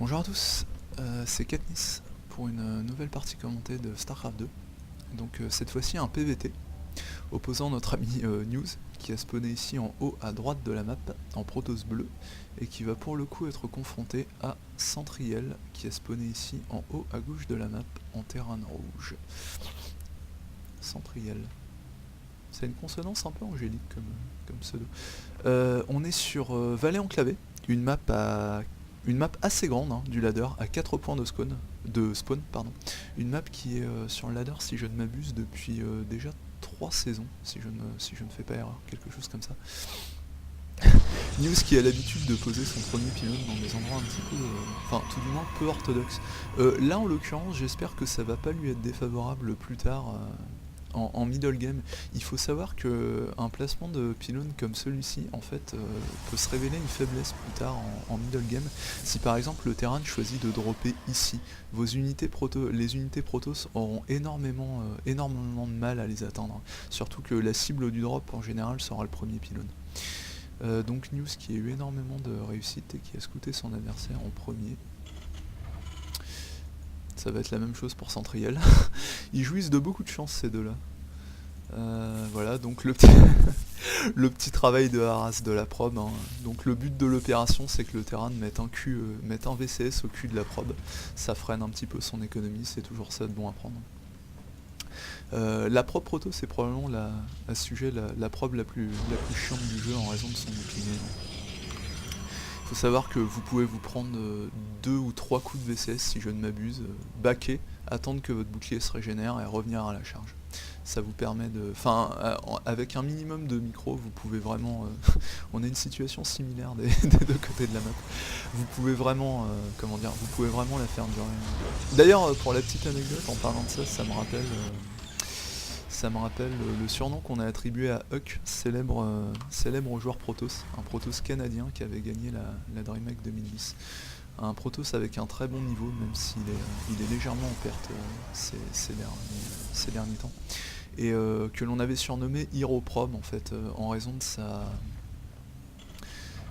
Bonjour à tous, c'est Katniss pour une nouvelle partie commentée de StarCraft 2. Donc cette fois-ci un PVT, opposant notre ami News, qui a spawné ici en haut à droite de la map, en Protoss bleu, et qui va pour le coup être confronté à Centriel, qui a spawné ici en haut à gauche de la map, en Terran rouge. Centriel. C'est une consonance un peu angélique comme pseudo. On est sur Vallée Enclavée, une map assez grande du ladder, à 4 points de spawn. Une map qui est sur le ladder, si je ne m'abuse, depuis déjà 3 saisons, si je ne fais pas erreur, quelque chose comme ça. News qui a l'habitude de poser son premier pylône dans des endroits un petit peu, enfin tout du moins peu orthodoxes. Là en l'occurrence, j'espère que ça va pas lui être défavorable plus tard. En middle game, il faut savoir que un placement de pylône comme celui-ci en fait peut se révéler une faiblesse plus tard en middle game. Si par exemple le Terran choisit de dropper ici, les unités Protoss auront énormément de mal à les atteindre. Surtout que la cible du drop en général sera le premier pylône. Donc News qui a eu énormément de réussite et qui a scouté son adversaire en premier. Ça va être la même chose pour Centriel. Ils jouissent de beaucoup de chance ces deux-là. Voilà, donc le petit travail de harass de la probe. Hein. Donc le but de l'opération, c'est que le Terran mette un VCS au cul de la probe. Ça freine un petit peu son économie, c'est toujours ça de bon à prendre. La probe proto, c'est probablement à ce sujet la probe la plus chiante du jeu en raison de son bouclier. Faut savoir que vous pouvez vous prendre 2 ou 3 coups de VCS si je ne m'abuse, backer, attendre que votre bouclier se régénère et revenir à la charge. Ça vous permet de... Enfin, avec un minimum de micro, vous pouvez vraiment... on a une situation similaire des deux côtés de la map. Vous pouvez vraiment... vous pouvez vraiment la faire durer. D'ailleurs, pour la petite anecdote, en parlant de ça, ça me rappelle le surnom qu'on a attribué à Huck, célèbre joueur Protoss, un Protoss canadien qui avait gagné la DreamHack 2010. Un Protoss avec un très bon niveau, même s'il est légèrement en perte ces derniers temps. Et que l'on avait surnommé Hero Probe en fait, en raison de sa...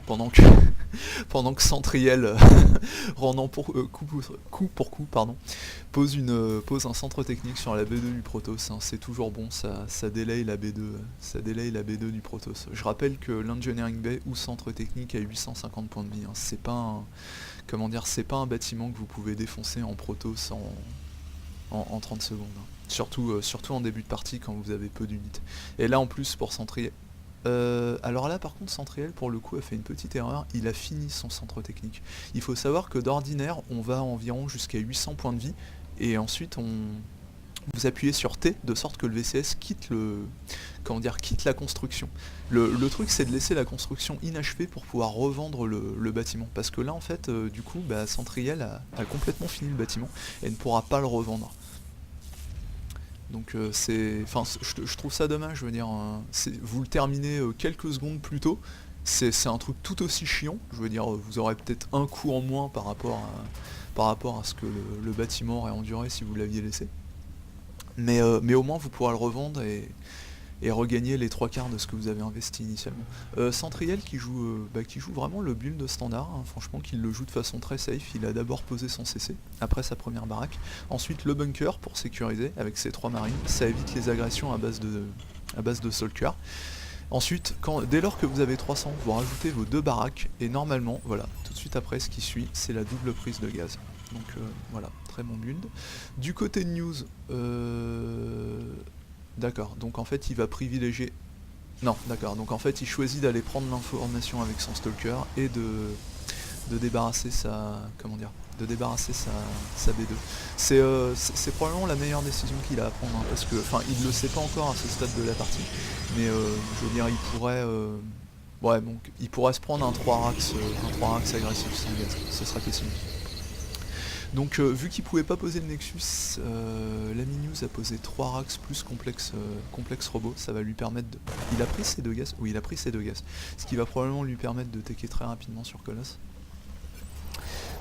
Pendant que Centriel, rendant coup pour coup, pose un centre technique sur la B2 du Protoss. Hein. C'est toujours bon, ça délaye la B2 du Protoss. Je rappelle que l'Engineering Bay ou centre technique a 850 points de vie. Hein. C'est pas un bâtiment que vous pouvez défoncer en Protoss en 30 secondes. Hein. Surtout en début de partie quand vous avez peu d'unités. Et là en plus pour Centriel. Alors là par contre Centriel pour le coup a fait une petite erreur, il a fini son centre technique. Il faut savoir que d'ordinaire on va environ jusqu'à 800 points de vie et ensuite vous appuyez sur T de sorte que le VCS quitte la construction. Le truc c'est de laisser la construction inachevée pour pouvoir revendre le bâtiment. Parce que là en fait du coup Centriel a complètement fini le bâtiment et ne pourra pas le revendre. Donc je trouve ça dommage, je veux dire, vous le terminez quelques secondes plus tôt, c'est un truc tout aussi chiant, je veux dire, vous aurez peut-être un coup en moins par rapport à ce que le bâtiment aurait enduré si vous l'aviez laissé. Mais au moins vous pourrez le revendre et regagner les 3/4 de ce que vous avez investi initialement. Centriel qui joue vraiment le build standard, hein, franchement qu'il le joue de façon très safe, il a d'abord posé son CC, après sa première baraque, ensuite le bunker pour sécuriser avec ses 3 marines, ça évite les agressions à base de Soldier. Ensuite, dès lors que vous avez 300, vous rajoutez vos 2 baraques, et normalement, voilà, tout de suite après ce qui suit, c'est la double prise de gaz. Donc voilà, très bon build. Du côté de News, d'accord, donc en fait il va privilégier... Non, d'accord, donc en fait il choisit d'aller prendre l'information avec son stalker et de débarrasser sa B2. C'est probablement la meilleure décision qu'il a à prendre, hein, parce que, enfin, il ne le sait pas encore à ce stade de la partie, mais je veux dire, il pourrait se prendre un 3-rax agressif sans gaz, ce sera question. Donc vu qu'il pouvait pas poser le Nexus, l'ami News a posé 3 racks plus complexe robot, ça va lui permettre de... Il a pris ses 2 gaz. Oui, il a pris ses 2 gaz. Ce qui va probablement lui permettre de taker très rapidement sur Colosse.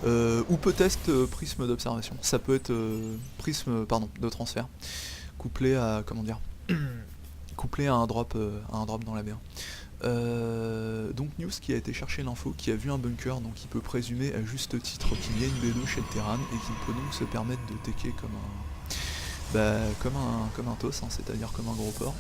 Ou peut-être prisme d'observation. Ça peut être prisme de transfert. Couplé à. Couplé à un drop dans la B1. Donc News qui a été chercher l'info, qui a vu un bunker, donc il peut présumer à juste titre qu'il y a une B2 chez le Terran et qu'il peut donc se permettre de tecker comme un TOS, hein, c'est-à-dire comme un gros port.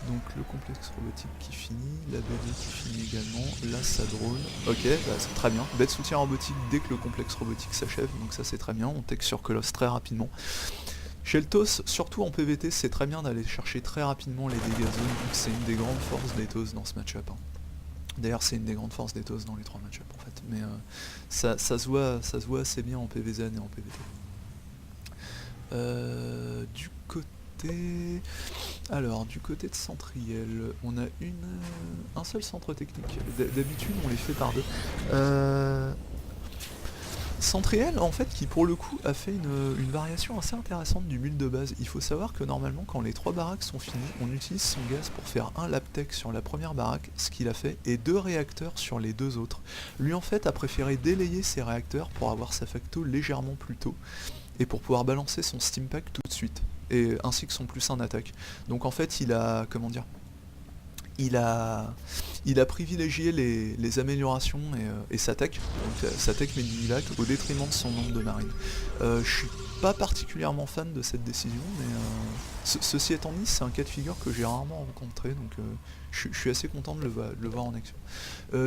Donc le complexe robotique qui finit, la B2 qui finit également, là ça drone, ok, bah, c'est très bien, bête soutien robotique dès que le complexe robotique s'achève, donc ça c'est très bien, on tech sur Colosse très rapidement. Chez le TOS, surtout en PVT, c'est très bien d'aller chercher très rapidement les dégâts zones, donc c'est une des grandes forces des TOS dans ce match-up. Hein. D'ailleurs c'est une des grandes forces des TOS dans les 3 match-up en fait, mais ça se voit assez bien en PVZN et en PVT. Du côté de Centriel, on a un seul centre technique. D'habitude on les fait par deux. Centriel en fait qui pour le coup a fait une variation assez intéressante du build de base. Il faut savoir que normalement quand les 3 baraques sont finies, on utilise son gaz pour faire un laptech sur la première baraque, ce qu'il a fait, et 2 réacteurs sur les 2 autres. Lui en fait a préféré délayer ses réacteurs pour avoir sa facto légèrement plus tôt, et pour pouvoir balancer son steam pack tout de suite, et ainsi que son plus 1 attaque. Donc en fait il a, comment dire, il a privilégié les améliorations et sa tech, donc sa tech Medivac, au détriment de son nombre de marines. Je suis pas particulièrement fan de cette décision, mais ceci étant dit, c'est un cas de figure que j'ai rarement rencontré, donc je suis assez content de le voir en action.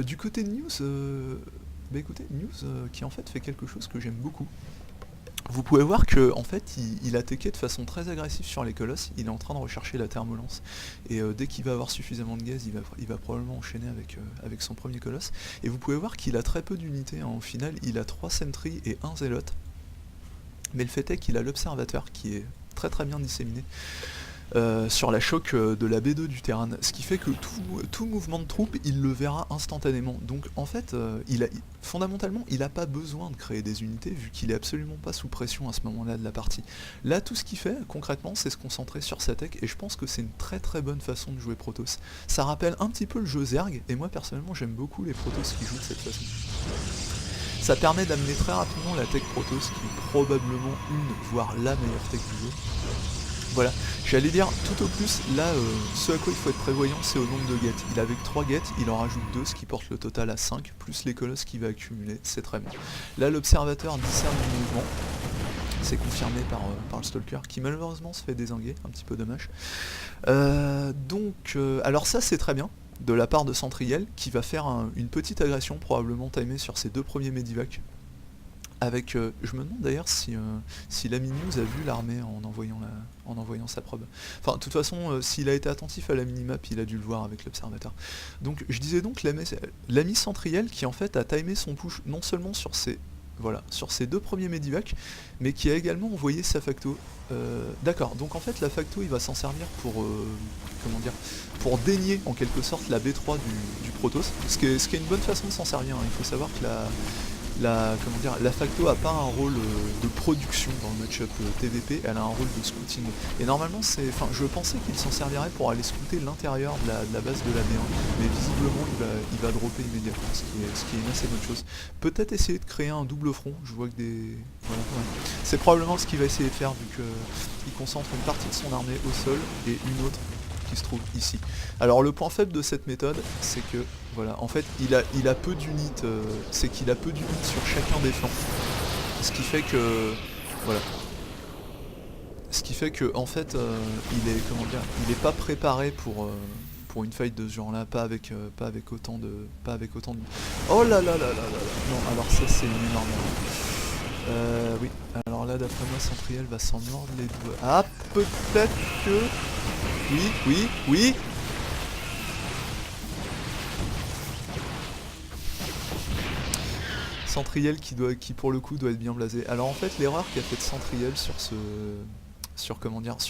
Du côté de News, écoutez, News qui en fait quelque chose que j'aime beaucoup. Vous pouvez voir que en fait il a teché de façon très agressive sur les colosses, il est en train de rechercher la thermolance et dès qu'il va avoir suffisamment de gaz il va probablement enchaîner avec son premier colosse. Et vous pouvez voir qu'il a très peu d'unités, hein. Au final il a 3 sentries et 1 zélote, mais le fait est qu'il a l'observateur qui est très très bien disséminé sur la choc de la B2 du Terran, ce qui fait que tout mouvement de troupe il le verra instantanément. Donc en fait fondamentalement il n'a pas besoin de créer des unités vu qu'il est absolument pas sous pression à ce moment là de la partie. Là tout ce qu'il fait concrètement c'est se concentrer sur sa tech, et je pense que c'est une très très bonne façon de jouer Protoss. Ça rappelle un petit peu le jeu Zerg, et moi personnellement j'aime beaucoup les Protoss qui jouent de cette façon. Ça permet d'amener très rapidement la tech Protoss qui est probablement voire la meilleure tech du jeu. Voilà, j'allais dire tout au plus, là ce à quoi il faut être prévoyant c'est au nombre de gates. Il avait que 3 gates, il en rajoute 2, ce qui porte le total à 5, plus les colosses qu'il va accumuler, c'est très bien. Là l'observateur discerne le mouvement, c'est confirmé par le stalker, qui malheureusement se fait dézinguer, un petit peu dommage. Alors ça c'est très bien, de la part de Centriel, qui va faire une petite agression, probablement timée sur ses 2 premiers Medivac. Avec, je me demande d'ailleurs si l'ami News a vu l'armée en envoyant sa probe. Enfin, de toute façon, s'il a été attentif à la minimap, il a dû le voir avec l'observateur. Donc, je disais donc l'ami Centriel qui en fait a timé son push non seulement sur ses 2 premiers Medivac, mais qui a également envoyé sa facto. D'accord, donc en fait la facto il va s'en servir pour pour dénier en quelque sorte la B3 du Protoss, ce qui est une bonne façon de s'en servir, hein. Il faut savoir que la facto a pas un rôle de production dans le match-up TVP, elle a un rôle de scouting. Et normalement je pensais qu'il s'en servirait pour aller scouter l'intérieur de la base de la B1, mais visiblement il va dropper immédiatement, ce qui est une assez bonne chose. Peut-être essayer de créer un double front, je vois que voilà, ouais. C'est probablement ce qu'il va essayer de faire vu qu'il concentre une partie de son armée au sol et une autre qui se trouve ici. Alors le point faible de cette méthode, c'est que voilà, en fait il a peu d'unités, c'est qu'il a peu d'unités sur chacun des flancs. Ce qui fait que voilà. Ce qui fait que en fait il est pas préparé pour une fight de ce genre là, pas avec autant de. Oh là là là là là là. Non, alors ça c'est une énorme erreur. Oui, alors là d'après moi Centriel va s'en mordre les doigts. Ah peut-être que. Oui. Centriel qui pour le coup doit être bien blasé. Alors en fait l'erreur qu'a fait Centriel sur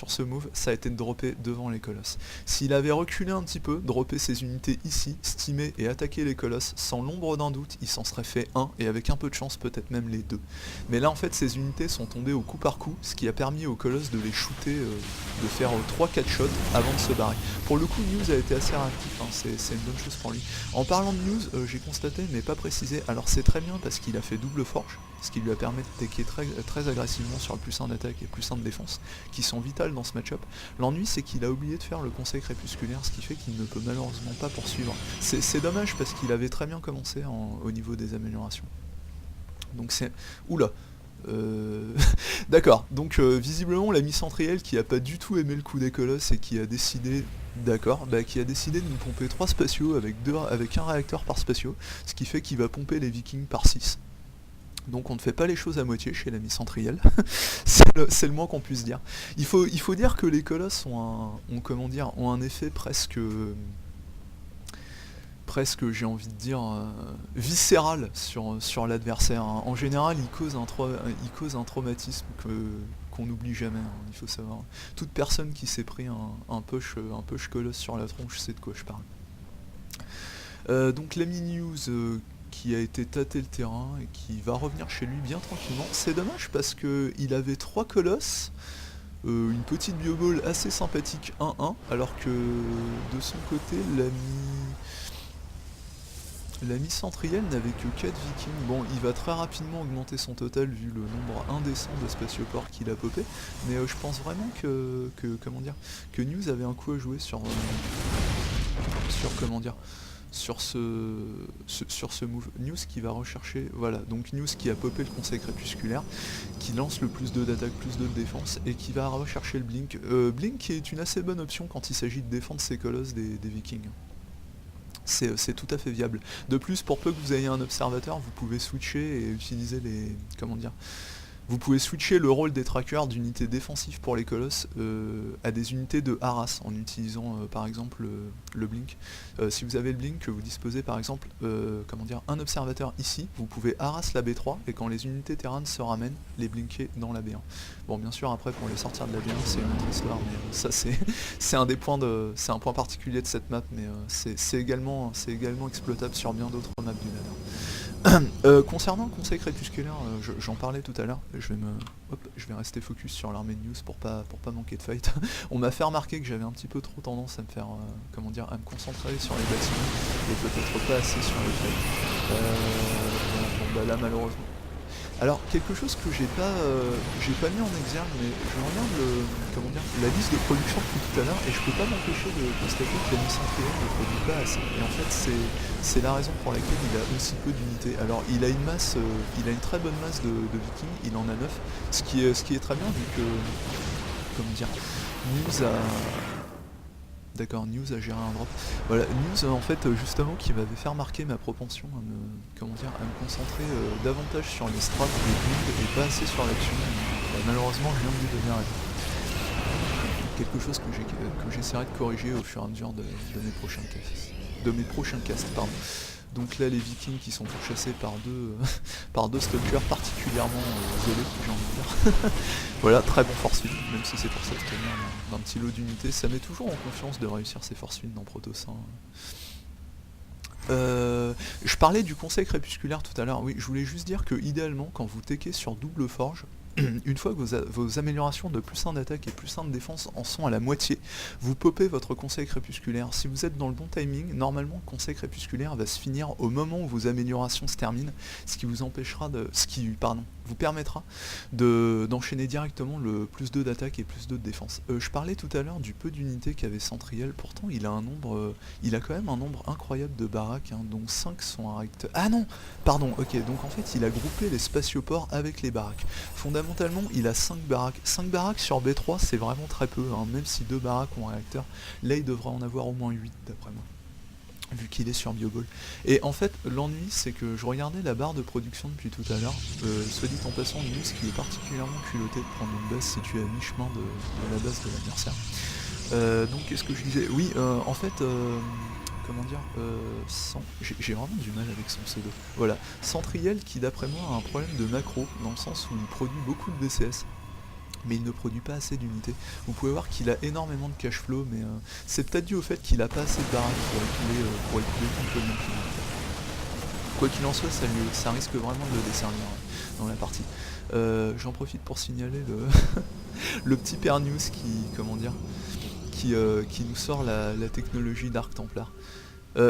ce move, ça a été de dropper devant les colosses. S'il avait reculé un petit peu, droppé ses unités ici, steamé et attaqué les colosses, sans l'ombre d'un doute, il s'en serait fait un, et avec un peu de chance peut-être même les 2. Mais là en fait ces unités sont tombées au coup par coup, ce qui a permis aux colosses de les shooter, de faire 3-4 shots avant de se barrer. Pour le coup News a été assez réactif, hein, c'est une bonne chose pour lui. En parlant de News, j'ai constaté mais pas précisé, alors c'est très bien parce qu'il a fait double forge, ce qui lui a permis de taker très agressivement sur le plus 1 d'attaque et plus 1 de défense. qui sont vitales dans ce match-up. L'ennui, c'est qu'il a oublié de faire le conseil crépusculaire, ce qui fait qu'il ne peut malheureusement pas poursuivre. C'est dommage parce qu'il avait très bien commencé au niveau des améliorations. Donc c'est... Oula. D'accord, donc visiblement l'ami Centriel qui a pas du tout aimé le coup des colosses et qui a décidé, d'accord, qui a décidé de nous pomper 3 spatiaux avec un réacteur par spatio, ce qui fait qu'il va pomper les vikings par 6. Donc on ne fait pas les choses à moitié chez l'ami Centriel, c'est le moins qu'on puisse dire. Il faut dire que les colosses ont un effet presque, j'ai envie de dire, viscéral sur l'adversaire. Hein. En général, il cause un traumatisme qu'on n'oublie jamais, hein, il faut savoir. Toute personne qui s'est pris un push colosse sur la tronche sait de quoi je parle. Donc l'ami News qui a été tâter le terrain et qui va revenir chez lui bien tranquillement. C'est dommage parce qu'il avait 3 colosses, une petite bioball assez sympathique 1-1, alors que de son côté, l'ami Centriel n'avait que 4 vikings. Bon, il va très rapidement augmenter son total vu le nombre indécent de spatioports qu'il a popé, mais je pense vraiment que News avait un coup à jouer sur ce move. News qui va rechercher, voilà, donc News qui a popé le conseil crépusculaire, qui lance le plus 2 d'attaque, plus 2 de défense, et qui va rechercher le Blink. Blink est une assez bonne option quand il s'agit de défendre ses colosses des vikings. C'est tout à fait viable. De plus, pour peu que vous ayez un observateur, vous pouvez switcher et utiliser vous pouvez switcher le rôle des trackers d'unités défensives pour les colosses à des unités de harass en utilisant par exemple le blink. Si vous avez le blink, que vous disposez par exemple un observateur ici, vous pouvez harass la B3 et quand les unités terrain se ramènent, les blinker dans la B1. Bon, bien sûr, après pour les sortir de la B1, c'est une autre histoire, mais ça c'est un point particulier de cette map, mais c'est également exploitable sur bien d'autres maps du ladder. Concernant le conseil crépusculaire, j'en parlais tout à l'heure, je vais rester focus sur l'armée de News pour pas manquer de fight. On m'a fait remarquer que j'avais un petit peu trop tendance à me faire, à me concentrer sur les bâtiments et peut-être pas assez sur les fights. Bon bah là malheureusement. Alors quelque chose que j'ai pas mis en exergue, mais je regarde la liste de production depuis tout à l'heure et je peux pas m'empêcher de constater que l'ami Centriel ne produit pas assez. Et en fait c'est la raison pour laquelle il a aussi peu d'unités. Alors il a une très bonne masse de vikings, il en a 9, ce qui est très bien vu que News a. D'accord, News a géré un drop. Voilà, News en fait justement qui m'avait fait remarquer ma propension à me concentrer davantage sur les strats des builds et pas assez sur l'action. Malheureusement je viens de lui donner raison. Quelque chose que j'essaierai de corriger au fur et à mesure de mes prochains casts. Donc là les vikings qui sont pourchassés par deux stalkers particulièrement zélés, j'ai envie de dire. Voilà, très bon force feed, même si c'est pour s'abstenir d'un petit lot d'unités, ça met toujours en confiance de réussir ses force feed dans Protoss. Je parlais du conseil crépusculaire tout à l'heure, oui, je voulais juste dire que idéalement quand vous techez sur double forge, une fois que vos améliorations de plus 1 d'attaque et plus 1 de défense en sont à la moitié, vous popez votre conseil crépusculaire. Si vous êtes dans le bon timing, normalement le conseil crépusculaire va se finir au moment où vos améliorations se terminent, ce qui vous permettra d'enchaîner directement le plus 2 d'attaque et plus 2 de défense. Je parlais tout à l'heure du peu d'unités qu'avait Centriel, pourtant il a quand même un nombre incroyable de baraques, hein, dont 5 sont à réacteur. Ah non, pardon, ok, donc en fait il a groupé les spatioports avec les baraques. Fondamentalement il a 5 baraques. 5 baraques sur B3 c'est vraiment très peu, hein, même si 2 baraques ont un réacteur, là il devrait en avoir au moins 8 d'après moi, vu qu'il est sur Bioball. Et en fait, l'ennui, c'est que je regardais la barre de production depuis tout à l'heure, soit dit en passant, News qui est particulièrement culotté de prendre une base située à mi-chemin de la base de l'adversaire. Donc, qu'est-ce que je disais? Oui, en fait, j'ai vraiment du mal avec son pseudo. Voilà, Centriel qui, d'après moi, a un problème de macro, dans le sens où il produit beaucoup de BCS, mais il ne produit pas assez d'unités. Vous pouvez voir qu'il a énormément de cash flow, mais c'est peut-être dû au fait qu'il n'a pas assez de baraques pour écouler tout le monde. Quoi qu'il en soit, ça risque vraiment de le desservir dans la partie. J'en profite pour signaler le petit père News qui nous sort la technologie Dark Templar.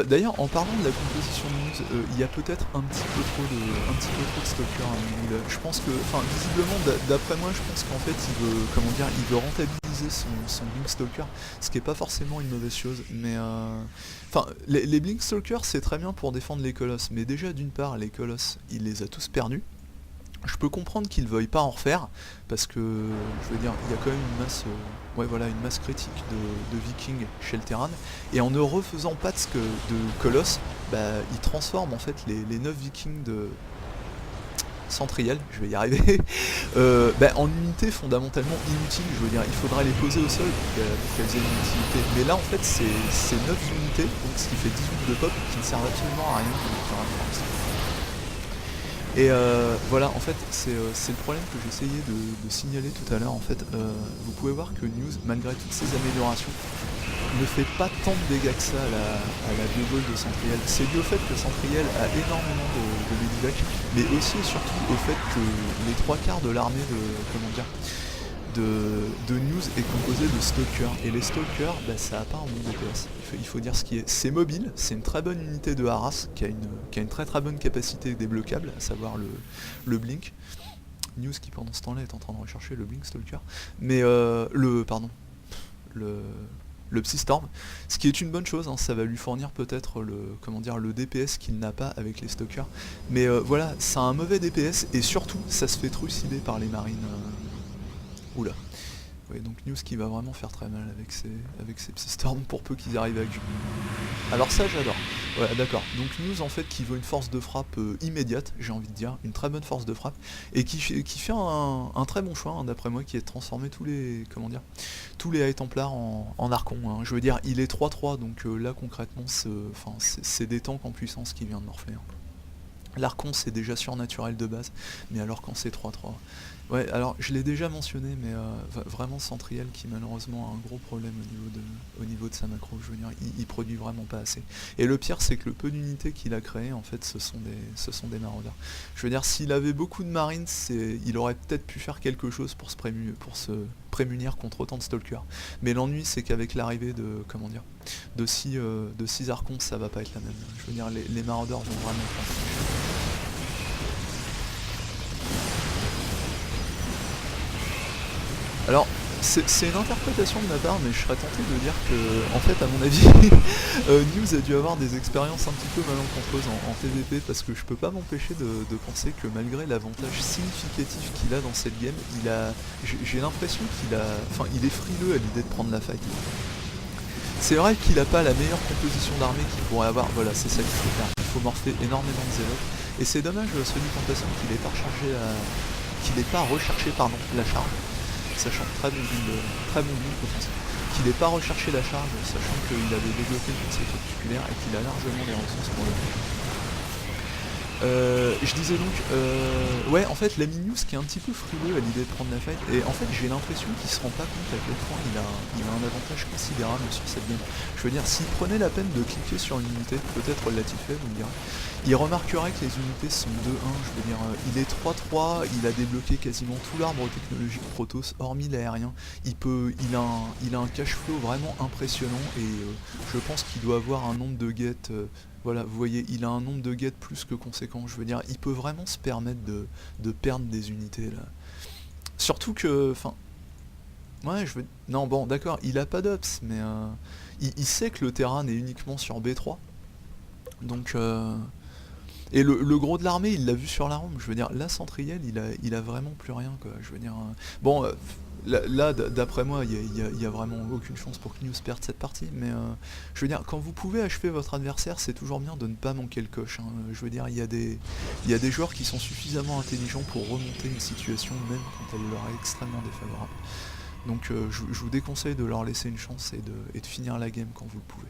D'ailleurs, en parlant de la composition de news, il y a peut-être un petit peu trop de stalker à mon goût, là. Je pense que, enfin, visiblement, d'après moi, je pense qu'en fait, il veut rentabiliser son Blink Stalker, ce qui est pas forcément une mauvaise chose, mais enfin, les Blink Stalkers, c'est très bien pour défendre les colosses, mais déjà, d'une part, les colosses, il les a tous perdus. Je peux comprendre qu'ils veuillent pas en refaire, parce que, je veux dire, il y a quand même une masse critique de vikings chez le Terran, et en ne refaisant pas de Colosse, bah, ils transforment en fait les 9 vikings de Centriel, je vais y arriver, en unités fondamentalement inutiles. Je veux dire, il faudrait les poser au sol pour qu'elles aient une utilité. Mais là, en fait, c'est 9 unités, donc ce qui fait 18 de pop, qui ne servent absolument à rien pour l'instant. Et voilà, en fait, c'est le problème que j'essayais de signaler tout à l'heure. En fait, vous pouvez voir que News, malgré toutes ces améliorations, ne fait pas tant de dégâts que ça à la bioball de Centriel. C'est dû au fait que Centriel a énormément de medivac, mais aussi et surtout au fait que les 3/4 de l'armée de News est composé de stalkers, et les stalkers, bah, ça a pas un bon DPS, il faut dire ce qui est. C'est mobile, c'est une très bonne unité de harass qui a une très très bonne capacité débloquable, à savoir le blink. News qui pendant ce temps-là est en train de rechercher le blink stalker, mais le Psystorm, ce qui est une bonne chose, hein, ça va lui fournir peut-être le DPS qu'il n'a pas avec les stalkers, mais voilà, ça a un mauvais DPS, et surtout ça se fait trucider par les marines. Oula. Ouais, donc News qui va vraiment faire très mal avec ses Psystorms, pour peu qu'ils arrivent à accumuler. Alors ça j'adore. Ouais, d'accord. Donc News en fait qui veut une force de frappe immédiate, j'ai envie de dire, une très bonne force de frappe, et qui fait un très bon choix, hein, d'après moi, qui est de transformer tous les High Templars en Archon, hein. Je veux dire, il est 3-3, donc là concrètement c'est des tanks en puissance qui vient de Morpher. L'Archon c'est déjà surnaturel de base, mais alors quand c'est 3-3. Ouais, alors je l'ai déjà mentionné, mais vraiment Centriel qui malheureusement a un gros problème au niveau de sa macro. Je veux dire, il produit vraiment pas assez. Et le pire, c'est que le peu d'unités qu'il a créées, en fait, ce sont des maraudeurs. Je veux dire, s'il avait beaucoup de marines, il aurait peut-être pu faire quelque chose pour se prémunir contre autant de stalkers. Mais l'ennui, c'est qu'avec l'arrivée de 6 archons, ça va pas être la même. Je veux dire, les maraudeurs vont vraiment prendre. Alors, c'est une interprétation de ma part, mais je serais tenté de dire que, en fait, à mon avis, News a dû avoir des expériences un petit peu malencontreuses en PvP, parce que je peux pas m'empêcher de penser que malgré l'avantage significatif qu'il a dans cette game, j'ai l'impression qu'il est frileux à l'idée de prendre la fight. C'est vrai qu'il a pas la meilleure composition d'armée qu'il pourrait avoir, voilà, c'est ça qu'il faut faire. Il faut morpher énormément de zéro, et c'est dommage, celui en passant, qu'il n'ait pas recherché la charge. Sachant très bon build offensif, qu'il n'ait pas recherché la charge, sachant qu'il avait développé une pensée particulière et qu'il a largement les ressources pour le faire. Je disais donc, ouais, en fait, l'ami News qui est un petit peu frileux à l'idée de prendre la fight, et en fait j'ai l'impression qu'il se rend pas compte à quel point il a un avantage considérable sur cette game. Je veux dire, s'il prenait la peine de cliquer sur une unité, peut-être l'a-t-il fait, vous me direz, il remarquerait que les unités sont 2-1, je veux dire, il est 3-3, il a débloqué quasiment tout l'arbre technologique Protoss, hormis l'aérien. Il a un cash flow vraiment impressionnant, et je pense qu'il doit avoir un nombre de gates, voilà, vous voyez, il a un nombre de gates plus que conséquent. Je veux dire, il peut vraiment se permettre de perdre des unités là. Surtout que, ouais, non, bon, d'accord, il a pas d'ops, mais il sait que le terrain est uniquement sur B3. Donc, et le gros de l'armée, il l'a vu sur la rampe. Je veux dire, là, Centriel, il a vraiment plus rien, quoi. Je veux dire, bon, là, d'après moi, il y a vraiment aucune chance pour que News perde cette partie, mais je veux dire, quand vous pouvez achever votre adversaire, c'est toujours bien de ne pas manquer le coche, hein. Je veux dire, il y a des joueurs qui sont suffisamment intelligents pour remonter une situation, même quand elle leur est extrêmement défavorable. Donc je vous déconseille de leur laisser une chance et de finir la game quand vous le pouvez.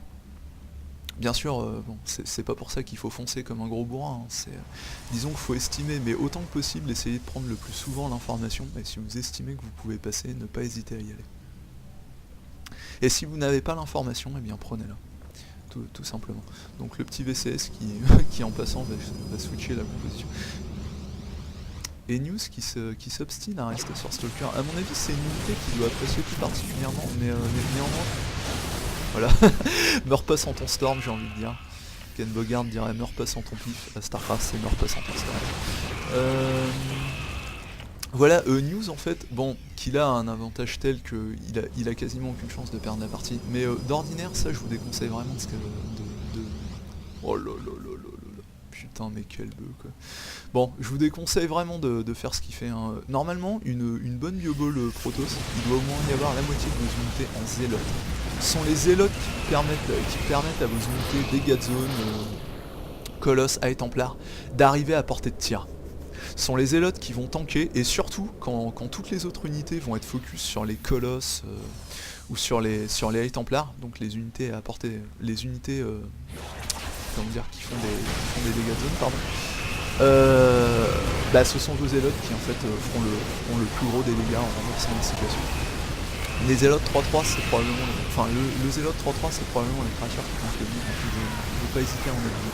Bien sûr, bon, c'est pas pour ça qu'il faut foncer comme un gros bourrin, hein. Disons qu'il faut estimer, mais autant que possible, essayer de prendre le plus souvent l'information, et si vous estimez que vous pouvez passer, ne pas hésiter à y aller. Et si vous n'avez pas l'information, eh bien prenez-la, tout simplement. Donc le petit VCS qui en passant va switcher la composition. Et News qui s'obstine à rester sur Stalker. À mon avis, c'est une unité qu'il doit apprécier tout particulièrement, mais néanmoins... Voilà, meurs pas sans ton storm, j'ai envie de dire. Ken Bogard dirait meurs pas sans ton pif, à Starcraft c'est meurs pas sans ton scarab. Voilà, News en fait, bon, qu'il a un avantage tel qu'il a quasiment aucune chance de perdre la partie, mais d'ordinaire, ça je vous déconseille vraiment de... Oh là là là là là là, putain mais quel bœuf quoi. Bon, je vous déconseille vraiment de faire ce qu'il fait, hein. Normalement, une bonne bioball Protoss, il doit au moins y avoir la moitié de vos unités en zélotes. Ce sont les zélotes qui permettent à vos unités dégâts de zone, Colosse, High Templar, d'arriver à portée de tir. Ce sont les zélotes qui vont tanker, et surtout quand toutes les autres unités vont être focus sur les colosses ou sur les High Templars, donc les unités à portée, les unités comment dire, qui font des dégâts de zone, pardon. Bah, ce sont vos zélotes qui en fait feront le plus gros des dégâts en renversant la situation. Les zélotes 3-3 c'est probablement le zélote 3-3 c'est probablement la créature qui compte le mieux, donc je ne vais pas hésiter à en mettre deux.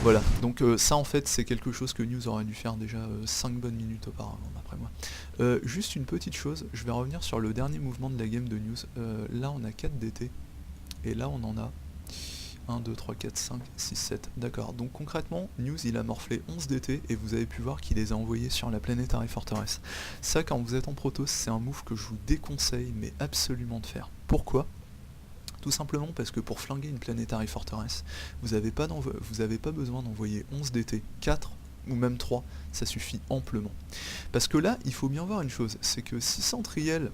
Voilà, donc ça en fait c'est quelque chose que News aurait dû faire déjà 5 bonnes minutes auparavant d'après moi. Juste une petite chose, je vais revenir sur le dernier mouvement de la game de News. Là on a 4 DT, et là on en a 1, 2, 3, 4, 5, 6, 7, d'accord. Donc concrètement, News il a morflé 11 DT et vous avez pu voir qu'il les a envoyés sur la Planetary Fortress. Ça, quand vous êtes en Protoss, c'est un move que je vous déconseille mais absolument de faire. Pourquoi ? Tout simplement parce que pour flinguer une Planetary Fortress, vous n'avez pas besoin d'envoyer 11 DT, 4 ou même 3, ça suffit amplement. Parce que là, il faut bien voir une chose, c'est que si Centriel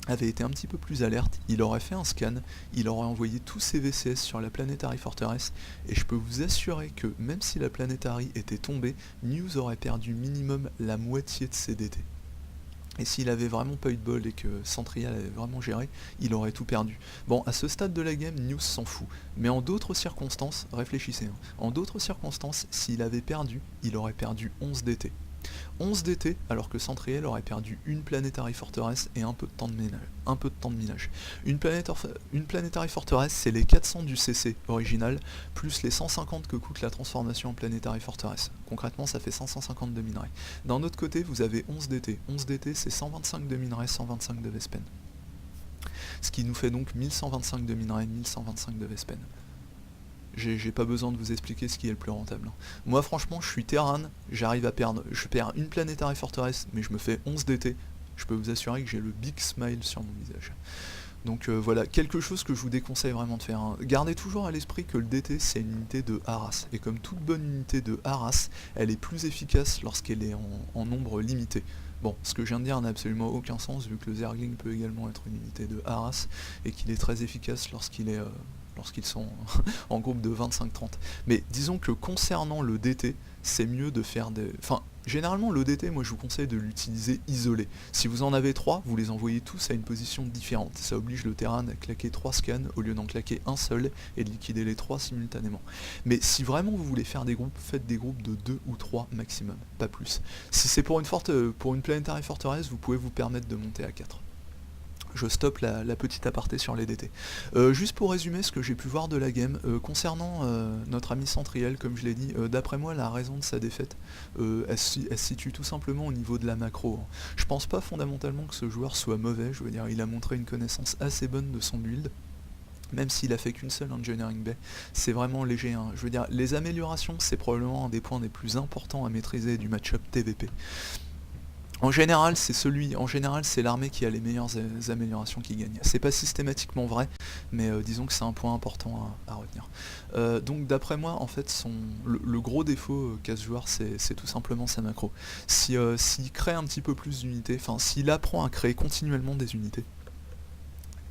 avait été un petit peu plus alerte, il aurait fait un scan, il aurait envoyé tous ses VCS sur la Planetary Fortress, et je peux vous assurer que même si la Planetary était tombée, News aurait perdu minimum la moitié de ses DT. Et s'il avait vraiment pas eu de bol et que Centrial avait vraiment géré, il aurait tout perdu. Bon, à ce stade de la game, News s'en fout. Mais en d'autres circonstances, réfléchissez, hein, en d'autres circonstances, s'il avait perdu, il aurait perdu 11 DT. 11 DT, alors que Centriel aurait perdu une Planetary Fortress et un peu de temps de minage. Une Planetary Fortress, c'est les 400 du CC original, plus les 150 que coûte la transformation en Planetary Fortress. Concrètement, ça fait 550 de minerais. D'un autre côté, vous avez 11 DT. 11 DT, c'est 125 de minerais, 125 de Vespen. Ce qui nous fait donc 1125 de minerais, 1125 de Vespen. J'ai pas besoin de vous expliquer ce qui est le plus rentable. Moi franchement je suis Terran, je perds une Planetary Fortress mais je me fais 11 DT, je peux vous assurer que j'ai le big smile sur mon visage. Donc voilà, quelque chose que je vous déconseille vraiment de faire, hein. Gardez toujours à l'esprit que le DT c'est une unité de harass, et comme toute bonne unité de harass, elle est plus efficace lorsqu'elle est en nombre limité. Bon, ce que je viens de dire n'a absolument aucun sens vu que le Zergling peut également être une unité de harass, et qu'il est très efficace lorsqu'ils sont en groupe de 25-30. Mais disons que concernant le DT, c'est mieux de faire des... Enfin, généralement le DT, moi je vous conseille de l'utiliser isolé. Si vous en avez 3, vous les envoyez tous à une position différente. Ça oblige le Terran à claquer 3 scans au lieu d'en claquer un seul et de liquider les 3 simultanément. Mais si vraiment vous voulez faire des groupes, faites des groupes de 2 ou 3 maximum, pas plus. Si c'est pour une Planetary Fortress, vous pouvez vous permettre de monter à 4. Je stoppe la petite aparté sur les DT. Juste pour résumer ce que j'ai pu voir de la game, concernant notre ami Centriel, comme je l'ai dit, d'après moi la raison de sa défaite, elle se situe tout simplement au niveau de la macro, hein. Je pense pas fondamentalement que ce joueur soit mauvais, je veux dire il a montré une connaissance assez bonne de son build, même s'il a fait qu'une seule Engineering Bay, c'est vraiment léger, hein. Je veux dire, les améliorations c'est probablement un des points les plus importants à maîtriser du match-up TVP. En général, c'est l'armée qui a les meilleures améliorations qui gagne. C'est pas systématiquement vrai, mais disons que c'est un point important à retenir. Donc d'après moi, en fait, le gros défaut qu'a ce joueur, c'est tout simplement sa macro. S'il crée un petit peu plus d'unités, enfin s'il apprend à créer continuellement des unités,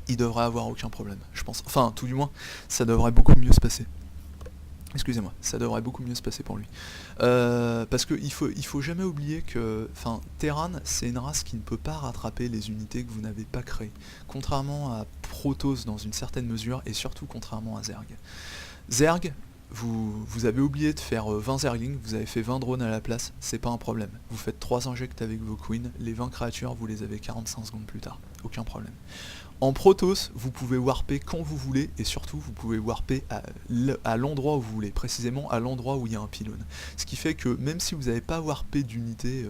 il devrait avoir aucun problème, je pense. Enfin, tout du moins, ça devrait beaucoup mieux se passer. Excusez-moi, ça devrait beaucoup mieux se passer pour lui. Parce qu'il faut jamais oublier que Terran, c'est une race qui ne peut pas rattraper les unités que vous n'avez pas créées. Contrairement à Protoss dans une certaine mesure, et surtout contrairement à Zerg. Zerg, vous avez oublié de faire 20 Zerglings, vous avez fait 20 drones à la place, c'est pas un problème. Vous faites 3 injects avec vos queens, les 20 créatures, vous les avez 45 secondes plus tard. Aucun problème. En Protoss, vous pouvez warper quand vous voulez, et surtout vous pouvez warper à l'endroit où vous voulez, précisément à l'endroit où il y a un pylône. Ce qui fait que même si vous n'avez pas warpé d'unité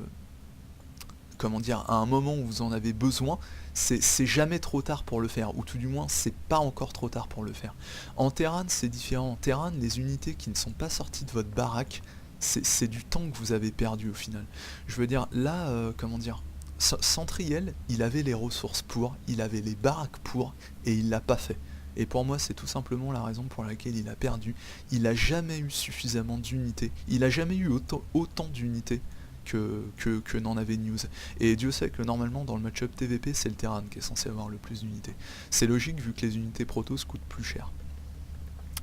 comment dire, à un moment où vous en avez besoin, c'est jamais trop tard pour le faire, ou tout du moins c'est pas encore trop tard pour le faire. En Terran c'est différent, en Terran les unités qui ne sont pas sorties de votre baraque, c'est du temps que vous avez perdu au final. Je veux dire, là, comment dire, Centriel, il avait les ressources pour, il avait les baraques pour, et il l'a pas fait. Et pour moi, c'est tout simplement la raison pour laquelle il a perdu. Il a jamais eu suffisamment d'unités, il a jamais eu autant d'unités que n'en avait News. Et Dieu sait que normalement dans le match-up TVP, c'est le Terran qui est censé avoir le plus d'unités. C'est logique vu que les unités Protoss coûtent plus cher.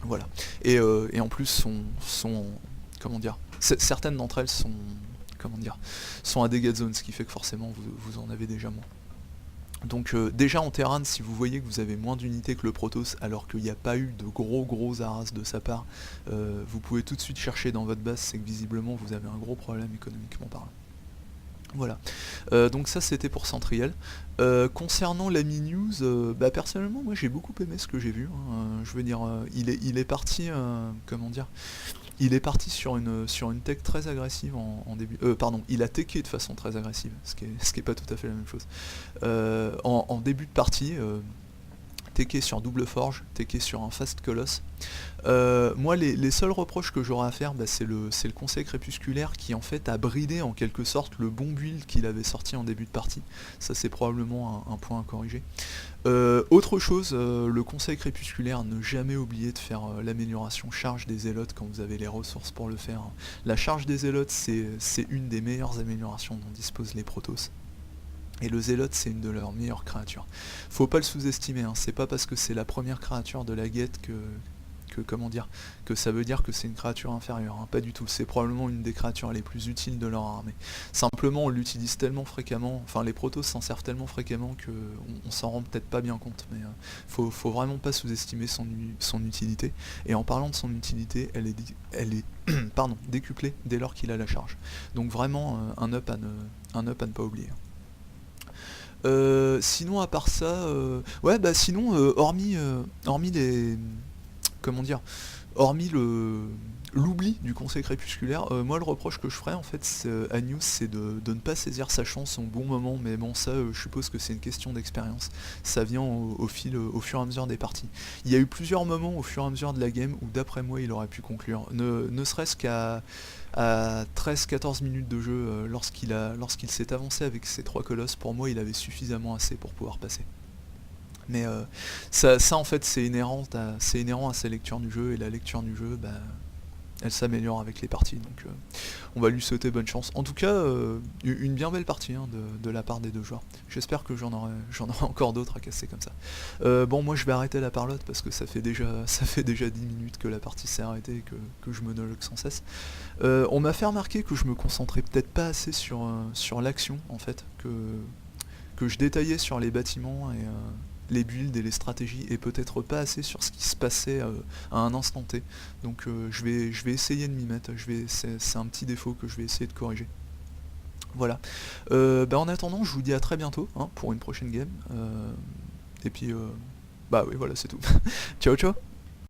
Voilà. Et en plus sont comment dire, certaines d'entre elles sont, comment dire, sont à dégâts de zone, ce qui fait que forcément vous en avez déjà moins. Donc déjà en Terran, si vous voyez que vous avez moins d'unités que le Protoss alors qu'il n'y a pas eu de gros arras de sa part, vous pouvez tout de suite chercher dans votre base, c'est que visiblement vous avez un gros problème économiquement parlant. Voilà, donc ça c'était pour Centriel. Concernant l'ami News, bah personnellement moi j'ai beaucoup aimé ce que j'ai vu, hein. Je veux dire, il est parti, comment dire, il est parti sur une tech très agressive en début. Pardon, il a teché de façon très agressive, ce qui est pas tout à fait la même chose. En début de partie, teché sur double forge, teché sur un fast colosse. Moi les seuls reproches que j'aurais à faire, bah, c'est le conseil crépusculaire qui en fait a bridé en quelque sorte le bon build qu'il avait sorti en début de partie. Ça c'est probablement un point à corriger. Autre chose, le conseil crépusculaire, ne jamais oublier de faire l'amélioration charge des zélotes quand vous avez les ressources pour le faire. La charge des zélotes c'est une des meilleures améliorations dont disposent les Protoss. Et le zélote c'est une de leurs meilleures créatures. Faut pas le sous-estimer, hein. C'est pas parce que c'est la première créature de la guette que comment dire, que ça veut dire que c'est une créature inférieure, hein. Pas du tout, c'est probablement une des créatures les plus utiles de leur armée. Simplement on l'utilise tellement fréquemment, enfin les Protoss s'en servent tellement fréquemment que on s'en rend peut-être pas bien compte, mais faut vraiment pas sous-estimer son utilité. Et en parlant de son utilité, elle est pardon, décuplée dès lors qu'il a la charge. Donc vraiment un up à ne pas oublier. Sinon à part ça, ouais bah sinon hormis les, comment dire, hormis l'oubli du conseil crépusculaire, moi le reproche que je ferais en fait à News c'est de ne pas saisir sa chance au bon moment, mais bon ça je suppose que c'est une question d'expérience, ça vient au fur et à mesure des parties. Il y a eu plusieurs moments au fur et à mesure de la game où d'après moi il aurait pu conclure, ne serait-ce qu'à 13-14 minutes de jeu, lorsqu'il s'est avancé avec ses 3 colosses, pour moi il avait suffisamment assez pour pouvoir passer. Mais ça en fait c'est inhérent à sa lecture du jeu, et la lecture du jeu, bah, elle s'améliore avec les parties, donc on va lui souhaiter bonne chance. En tout cas, une bien belle partie, hein, de la part des deux joueurs. J'espère que j'en aurai encore d'autres à casser comme ça. Bon, moi je vais arrêter la parlotte parce que ça fait déjà 10 minutes que la partie s'est arrêtée et que je monologue sans cesse. On m'a fait remarquer que je me concentrais peut-être pas assez sur l'action en fait, que je détaillais sur les bâtiments et les builds et les stratégies, et peut-être pas assez sur ce qui se passait à un instant T. Donc je vais essayer de m'y mettre, c'est un petit défaut que je vais essayer de corriger. Voilà. Bah en attendant, je vous dis à très bientôt, hein, pour une prochaine game. Et puis, bah oui, voilà, c'est tout. Ciao ciao.